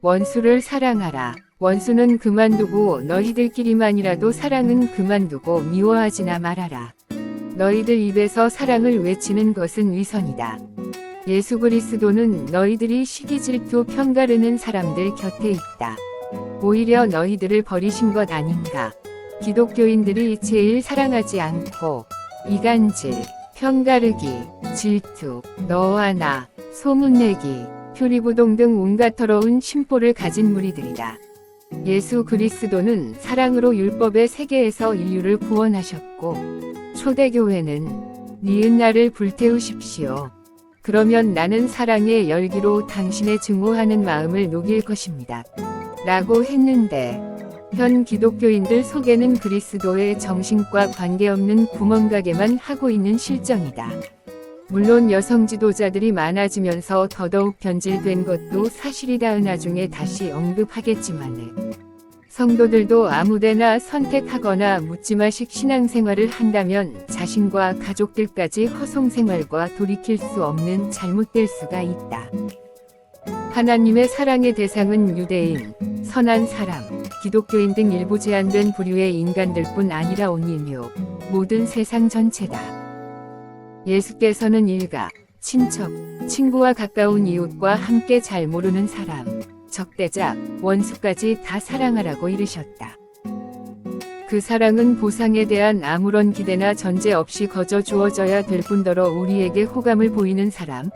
원수를 사랑하라. 원수는 그만두고 너희들끼리만이라도 사랑은 그만두고 미워하지나 말아라. 너희들 입에서 사랑을 외치는 것은 위선이다. 예수 그리스도는 너희들이 시기 질투 편가르는 사람들 곁에 있다. 오히려 너희들을 버리신 것 아닌가. 기독교인들이 제일 사랑하지 않고 이간질, 편가르기, 질투, 너와 나, 소문내기, 표리부동 등 온갖 더러운 심보를 가진 무리들이다. 예수 그리스도는 사랑으로 율법의 세계에서 인류를 구원하셨고 초대교회는 니은나를 불태우십시오. 그러면 나는 사랑의 열기로 당신의 증오하는 마음을 녹일 것입니다. 라고 했는데 현 기독교인들 속에는 그리스도의 정신과 관계없는 구멍가게만 하고 있는 실정이다. 물론 여성 지도자들이 많아지면서 더더욱 변질된 것도 사실이다. 나중에 다시 언급하겠지만 성도들도 아무데나 선택하거나 묻지마식 신앙생활을 한다면 자신과 가족들까지 허송생활과 돌이킬 수 없는 잘못될 수가 있다. 하나님의 사랑의 대상은 유대인, 선한 사람, 기독교인 등 일부 제한된 부류의 인간들뿐 아니라 온 인류, 모든 세상 전체다. 예수께서는 일가, 친척, 친구와 가까운 이웃과 함께 잘 모르는 사람, 적대자, 원수까지 다 사랑하라고 이르셨다. 그 사랑은 보상에 대한 아무런 기대나 전제 없이 거저 주어져야 될 뿐더러 우리에게 호감을 보이는 사람,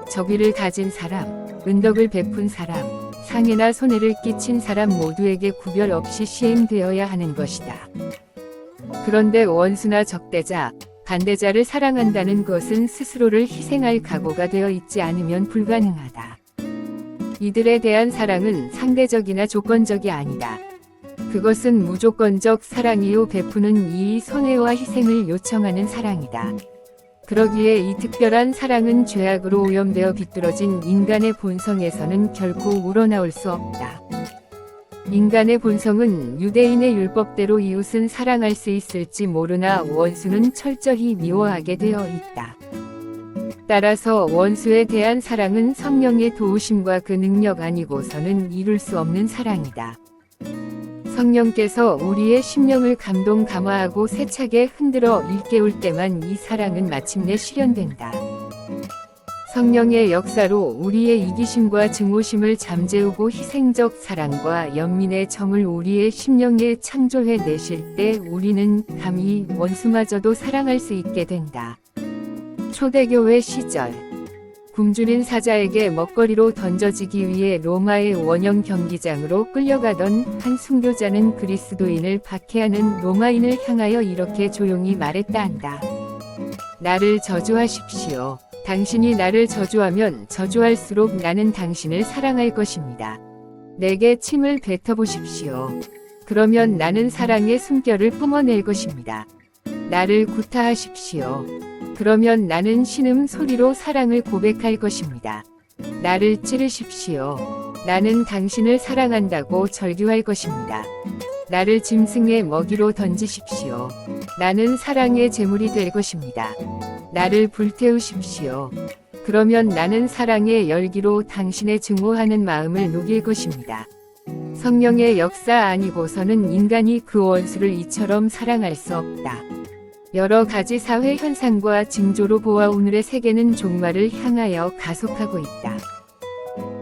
정의를 가진 사람, 은덕을 베푼 사람, 상해나 손해를 끼친 사람 모두에게 구별 없이 시행되어야 하는 것이다. 그런데 원수나 적대자, 반대자를 사랑한다는 것은 스스로를 희생할 각오가 되어 있지 않으면 불가능하다. 이들에 대한 사랑은 상대적이나 조건적이 아니다. 그것은 무조건적 사랑이요 베푸는 이 손해와 희생을 요청하는 사랑이다. 그러기에 이 특별한 사랑은 죄악으로 오염되어 비뚤어진 인간의 본성에서는 결코 우러나올 수 없다. 인간의 본성은 유대인의 율법대로 이웃은 사랑할 수 있을지 모르나 원수는 철저히 미워하게 되어 있다. 따라서 원수에 대한 사랑은 성령의 도우심과 그 능력 아니고서는 이룰 수 없는 사랑이다. 성령께서 우리의 심령을 감동 감화하고 세차게 흔들어 일깨울 때만 이 사랑은 마침내 실현된다. 성령의 역사로 우리의 이기심과 증오심을 잠재우고 희생적 사랑과 연민의 정을 우리의 심령에 창조해 내실 때 우리는 감히 원수마저도 사랑할 수 있게 된다. 초대교회 시절 굶주린 사자에게 먹거리로 던져지기 위해 로마의 원형 경기장으로 끌려가던 한 순교자는 그리스도인을 박해하는 로마인을 향하여 이렇게 조용히 말했다 한다. 나를 저주하십시오. 당신이 나를 저주하면 저주할수록 나는 당신을 사랑할 것입니다. 내게 침을 뱉어보십시오. 그러면 나는 사랑의 숨결을 뿜어낼 것입니다. 나를 구타하십시오. 그러면 나는 신음 소리로 사랑을 고백할 것입니다. 나를 찌르십시오. 나는 당신을 사랑한다고 절규할 것입니다. 나를 짐승의 먹이로 던지십시오. 나는 사랑의 제물이 될 것입니다. 나를 불태우십시오. 그러면 나는 사랑의 열기로 당신의 증오하는 마음을 녹일 것입니다. 성령의 역사 아니고서는 인간이 그 원수를 이처럼 사랑할 수 없다. 여러 가지 사회 현상과 징조로 보아 오늘의 세계는 종말을 향하여 가속하고 있다.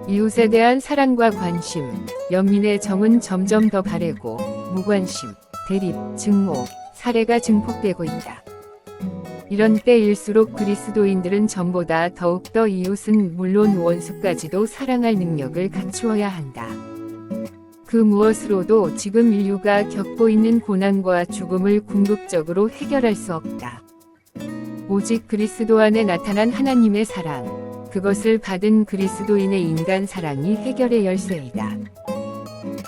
이웃에 대한 사랑과 관심, 연민의 정은 점점 더 바래고 무관심, 대립, 증오, 살해가 증폭되고 있다. 이런 때일수록 그리스도인들은 전보다 더욱더 이웃은 물론 원수까지도 사랑할 능력을 갖추어야 한다. 그 무엇으로도 지금 인류가 겪고 있는 고난과 죽음을 궁극적으로 해결할 수 없다. 오직 그리스도 안에 나타난 하나님의 사랑, 그것을 받은 그리스도인의 인간 사랑이 해결의 열쇠이다.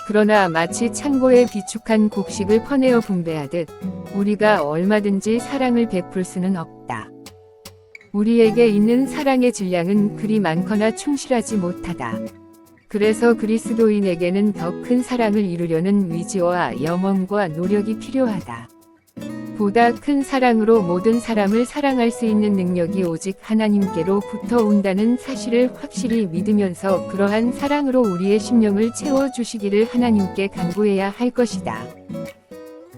그러나 마치 창고에 비축한 곡식을 퍼내어 분배하듯 우리가 얼마든지 사랑을 베풀 수는 없다. 우리에게 있는 사랑의 질량은 그리 많거나 충실하지 못하다. 그래서 그리스도인에게는 더 큰 사랑을 이루려는 의지와 염원과 노력이 필요하다. 보다 큰 사랑으로 모든 사람을 사랑할 수 있는 능력이 오직 하나님께로부터 온다는 사실을 확실히 믿으면서 그러한 사랑으로 우리의 심령을 채워주시기를 하나님께 간구해야 할 것이다.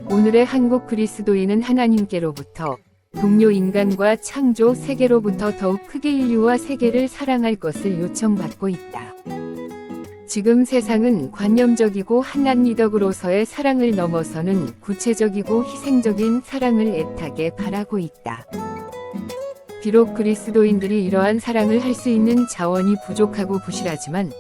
오늘의 한국 그리스도인은 하나님께로부터 동료 인간과 창조 세계로부터 더욱 크게 인류와 세계를 사랑할 것을 요청받고 있다. 지금 세상은 관념적이고 한낱리덕으로서의 사랑을 넘어서는 구체적이고 희생적인 사랑을 애타게 바라고 있다. 비록 그리스도인들이 이러한 사랑을 할 수 있는 자원이 부족하고 부실하지만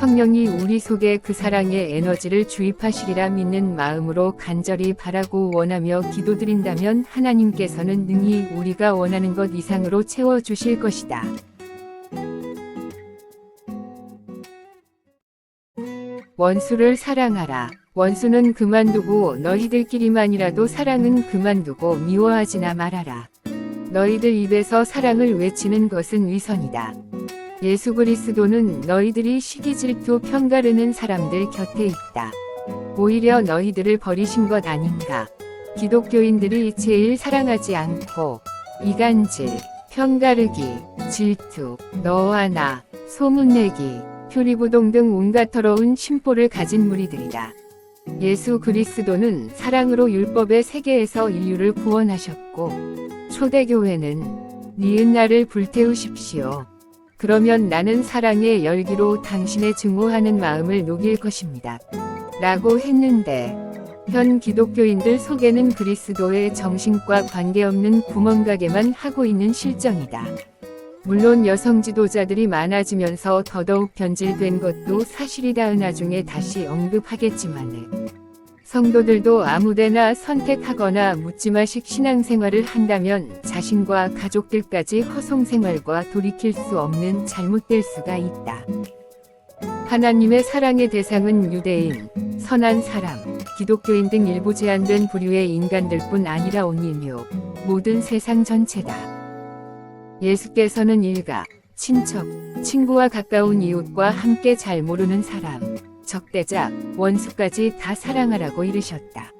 성령이 우리 속에 그 사랑의 에너지를 주입하시리라 믿는 마음으로 간절히 바라고 원하며 기도드린다면 하나님께서는 능히 우리가 원하는 것 이상으로 채워주실 것이다. 원수를 사랑하라. 원수는 그만두고 너희들끼리만이라도 사랑은 그만두고 미워하지나 말아라. 너희들 입에서 사랑을 외치는 것은 위선이다. 예수 그리스도는 너희들이 시기 질투 편가르는 사람들 곁에 있다. 오히려 너희들을 버리신 것 아닌가. 기독교인들이 제일 사랑하지 않고 이간질, 편가르기, 질투, 너와 나, 소문내기, 표리부동 등 온갖 더러운 심보를 가진 무리들이다. 예수 그리스도는 사랑으로 율법의 세계에서 인류를 구원하셨고 초대교회는 니은나를 불태우십시오. 그러면 나는 사랑의 열기로 당신의 증오하는 마음을 녹일 것입니다. 라고 했는데 현 기독교인들 속에는 그리스도의 정신과 관계없는 구멍가게만 하고 있는 실정이다. 물론 여성 지도자들이 많아지면서 더더욱 변질된 것도 사실이다. 나중에 다시 언급하겠지만 성도들도 아무데나 선택하거나 묻지마식 신앙생활을 한다면 자신과 가족들까지 허송생활과 돌이킬 수 없는 잘못될 수가 있다. 하나님의 사랑의 대상은 유대인, 선한 사람, 기독교인 등 일부 제한된 부류의 인간들뿐 아니라 온 인류, 모든 세상 전체다. 예수께서는 일가, 친척, 친구와 가까운 이웃과 함께 잘 모르는 사람, 적대자, 원수까지 다 사랑하라고 이르셨다.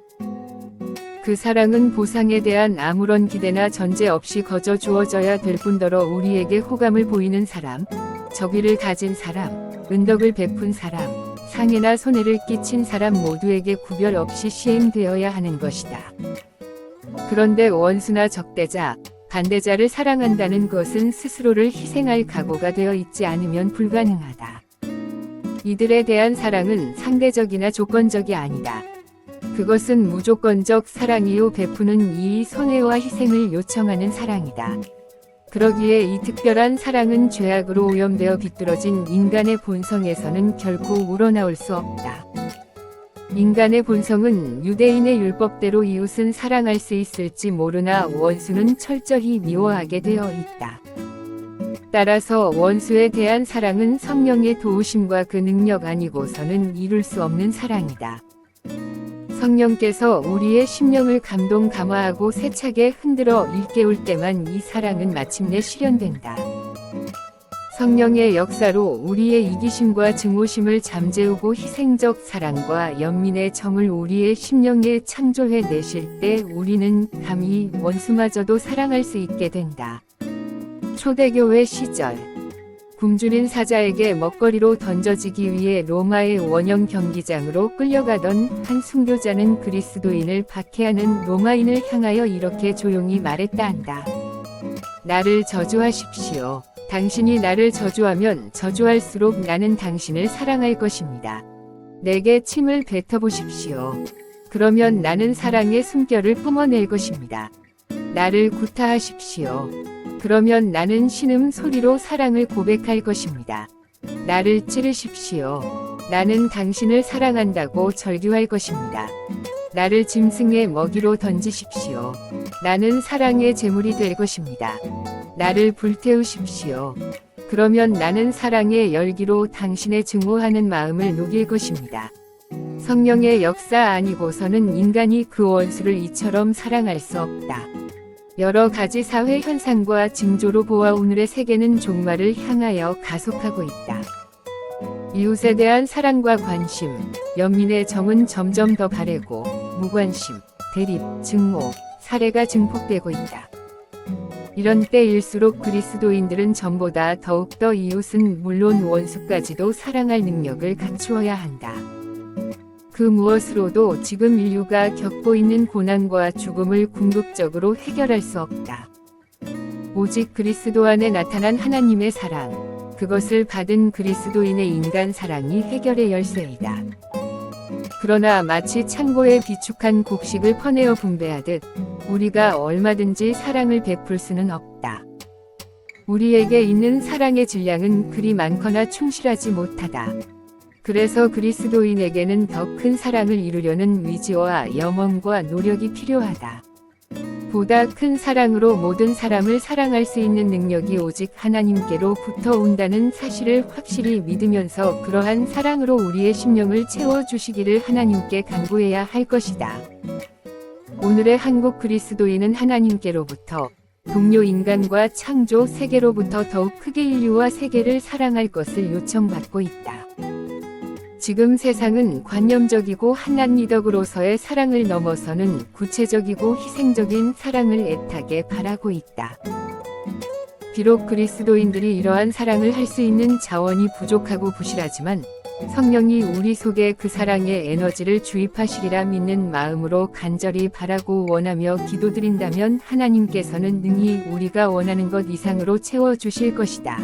그 사랑은 보상에 대한 아무런 기대나 전제 없이 거저 주어져야 될 뿐더러 우리에게 호감을 보이는 사람, 적의를 가진 사람, 은덕을 베푼 사람, 상해나 손해를 끼친 사람 모두에게 구별 없이 시행되어야 하는 것이다. 그런데 원수나 적대자, 반대자를 사랑한다는 것은 스스로를 희생할 각오가 되어 있지 않으면 불가능하다. 이들에 대한 사랑은 상대적이나 조건적이 아니다. 그것은 무조건적 사랑이요 베푸는 이의 손해와 희생을 요청하는 사랑이다. 그러기에 이 특별한 사랑은 죄악으로 오염되어 비뚤어진 인간의 본성에서는 결코 우러나올 수 없다. 인간의 본성은 유대인의 율법대로 이웃은 사랑할 수 있을지 모르나 원수는 철저히 미워하게 되어 있다. 따라서 원수에 대한 사랑은 성령의 도우심과 그 능력 아니고서는 이룰 수 없는 사랑이다. 성령께서 우리의 심령을 감동 감화하고 세차게 흔들어 일깨울 때만 이 사랑은 마침내 실현된다. 성령의 역사로 우리의 이기심과 증오심을 잠재우고 희생적 사랑과 연민의 정을 우리의 심령에 창조해 내실 때 우리는 감히 원수마저도 사랑할 수 있게 된다. 초대교회 시절 굶주린 사자에게 먹거리로 던져지기 위해 로마의 원형 경기장으로 끌려가던 한 순교자는 그리스도인을 박해하는 로마인을 향하여 이렇게 조용히 말했다 한다. 나를 저주하십시오. 당신이 나를 저주하면 저주할수록 나는 당신을 사랑할 것입니다. 내게 침을 뱉어보십시오. 그러면 나는 사랑의 숨결을 뿜어낼 것입니다. 나를 구타하십시오. 그러면 나는 신음 소리로 사랑을 고백할 것입니다. 나를 찌르십시오. 나는 당신을 사랑한다고 절규할 것입니다. 나를 짐승의 먹이로 던지십시오. 나는 사랑의 제물이 될 것입니다. 나를 불태우십시오. 그러면 나는 사랑의 열기로 당신의 증오하는 마음을 녹일 것입니다. 성령의 역사 아니고서는 인간이 그 원수를 이처럼 사랑할 수 없다. 여러 가지 사회 현상과 징조로 보아 오늘의 세계는 종말을 향하여 가속하고 있다. 이웃에 대한 사랑과 관심, 연민의 정은 점점 더 바래고 무관심, 대립, 증오, 사례가 증폭되고 있다. 이런 때일수록 그리스도인들은 전보다 더욱더 이웃은 물론 원수까지도 사랑할 능력을 갖추어야 한다. 그 무엇으로도 지금 인류가 겪고 있는 고난과 죽음을 궁극적으로 해결할 수 없다. 오직 그리스도 안에 나타난 하나님의 사랑, 그것을 받은 그리스도인의 인간 사랑이 해결의 열쇠이다. 그러나 마치 창고에 비축한 곡식을 퍼내어 분배하듯 우리가 얼마든지 사랑을 베풀 수는 없다. 우리에게 있는 사랑의 질량은 그리 많거나 충실하지 못하다. 그래서 그리스도인에게는 더 큰 사랑을 이루려는 의지와 염원과 노력이 필요하다. 보다 큰 사랑으로 모든 사람을 사랑할 수 있는 능력이 오직 하나님께로부터 온다는 사실을 확실히 믿으면서 그러한 사랑으로 우리의 심령을 채워주시기를 하나님께 간구해야 할 것이다. 오늘의 한국 그리스도인은 하나님께로부터 동료 인간과 창조 세계로부터 더욱 크게 인류와 세계를 사랑할 것을 요청받고 있다. 지금 세상은 관념적이고 한낱리덕으로서의 사랑을 넘어서는 구체적이고 희생적인 사랑을 애타게 바라고 있다. 비록 그리스도인들이 이러한 사랑을 할 수 있는 자원이 부족하고 부실하지만 성령이 우리 속에 그 사랑의 에너지를 주입하시리라 믿는 마음으로 간절히 바라고 원하며 기도드린다면 하나님께서는 능히 우리가 원하는 것 이상으로 채워주실 것이다.